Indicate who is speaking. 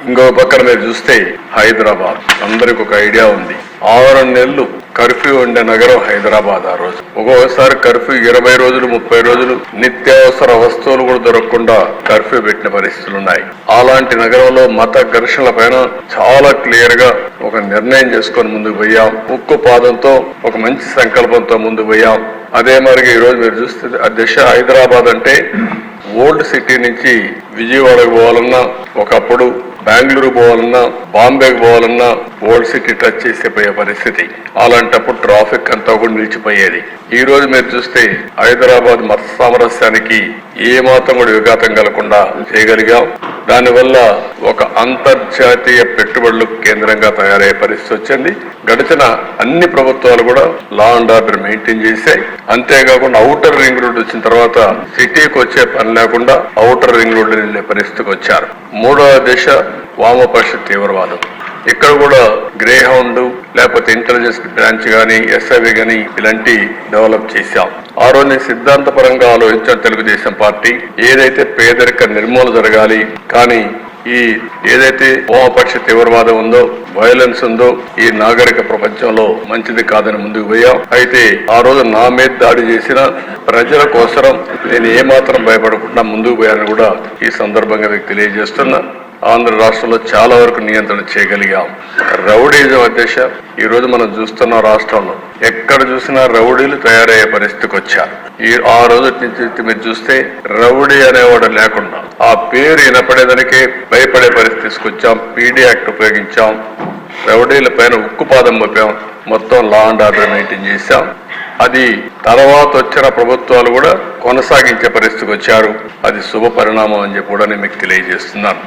Speaker 1: ఇంకో పక్కన మీరు చూస్తే హైదరాబాద్ అందరికి ఒక ఐడియా ఉంది. 6 నెలలు కర్ఫ్యూ ఉండే నగరం హైదరాబాద్. ఆ రోజు ఒక్కొక్కసారి కర్ఫ్యూ 20 రోజులు 30 రోజులు నిత్యావసర వస్తువులు కూడా దొరకకుండా కర్ఫ్యూ పెట్టిన పరిస్థితులు ఉన్నాయి. అలాంటి నగరంలో మత ఘర్షణల పైన చాలా క్లియర్ గా ఒక నిర్ణయం చేసుకొని ముందుకు పోయాం. ఉక్కు పాదంతో ఒక మంచి సంకల్పంతో ముందుకు పోయాం. అదే మరి ఈ రోజు మీరు చూస్తే ఆ దిశ హైదరాబాద్ అంటే ఓల్డ్ సిటీ నుంచి విజయవాడకు పోవాలన్నా, ఒకప్పుడు బెంగళూరు పోవాలన్నా, బాంబేకి పోవాలన్నా ఓల్డ్ సిటీ టచ్ చేసిపోయే పరిస్థితి. అలాంటప్పుడు ట్రాఫిక్ అంతా కూడా నిలిచిపోయేది. ఈ రోజు మీరు చూస్తే హైదరాబాద్ మత సామరస్యానికి ఏ మాత్రం కూడా విఘాతం కలగకుండా చేయగలిగాం. దానివల్ల ఒక అంతర్జాతీయ పెట్టుబడులు కేంద్రంగా తయారయ్యే పరిస్థితి వచ్చింది. గడిచిన అన్ని ప్రభుత్వాలు కూడా లా అండ్ ఆర్డర్ మెయింటైన్ చేశాయి. అంతేకాకుండా ఔటర్ రింగ్ రోడ్ వచ్చిన తర్వాత సిటీకి వచ్చే పని లేకుండా ఔటర్ రింగ్ రోడ్ వెళ్లే పరిస్థితికి వచ్చారు. మూడవ దిశ వామపక్ష తీవ్రవాదం. ఇక్కడ కూడా గ్రే హౌండ్ లేకపోతే ఇంటెలిజెన్స్ బ్రాంచ్ గానీ, ఎస్ఐవి గానీ ఇలాంటి డెవలప్ చేశాం. ఆ రోజు సిద్ధాంతపరంగా ఆలోచించిన తెలుగుదేశం పార్టీ ఏదైతే పేదరిక నిర్మూలన జరగాలి, కానీ ఈ ఏదైతే వామపక్ష తీవ్రవాదం ఉందో, వైలెన్స్ ఉందో ఈ నాగరిక ప్రపంచంలో మంచిది కాదని ముందుకు పోయాం. అయితే ఆ రోజు నా మీద దాడి చేసిన ప్రజల కోసరం నేను ఏమాత్రం భయపడకుండా ముందుకు పోయానని కూడా ఈ సందర్భంగా మీకు తెలియజేస్తున్నా. ఆంధ్ర రాష్ట్రంలో చాలా వరకు నియంత్రణ చేయగలిగాం. రౌడీజం అధ్యక్ష ఈ రోజు మనం చూస్తున్న రాష్ట్రంలో ఎక్కడ చూసినా రౌడీలు తయారయ్యే పరిస్థితికి వచ్చారు. ఆ రోజు నుంచి మీరు చూస్తే రౌడీ అనేవాడు లేకుండా ఆ పేరు వినపడేదానికే భయపడే పరిస్థితి తీసుకొచ్చాం. PD act ఉపయోగించాం. రౌడీల పైన ఉక్కుపాదం మోపాం. మొత్తం లా అండ్ ఆర్డర్ మెయింటైన్ చేశాం. అది తర్వాత వచ్చిన ప్రభుత్వాలు కూడా కొనసాగించే పరిస్థితికి వచ్చారు. అది శుభ పరిణామం అని చెప్పి కూడా నేను మీకు తెలియజేస్తున్నాను.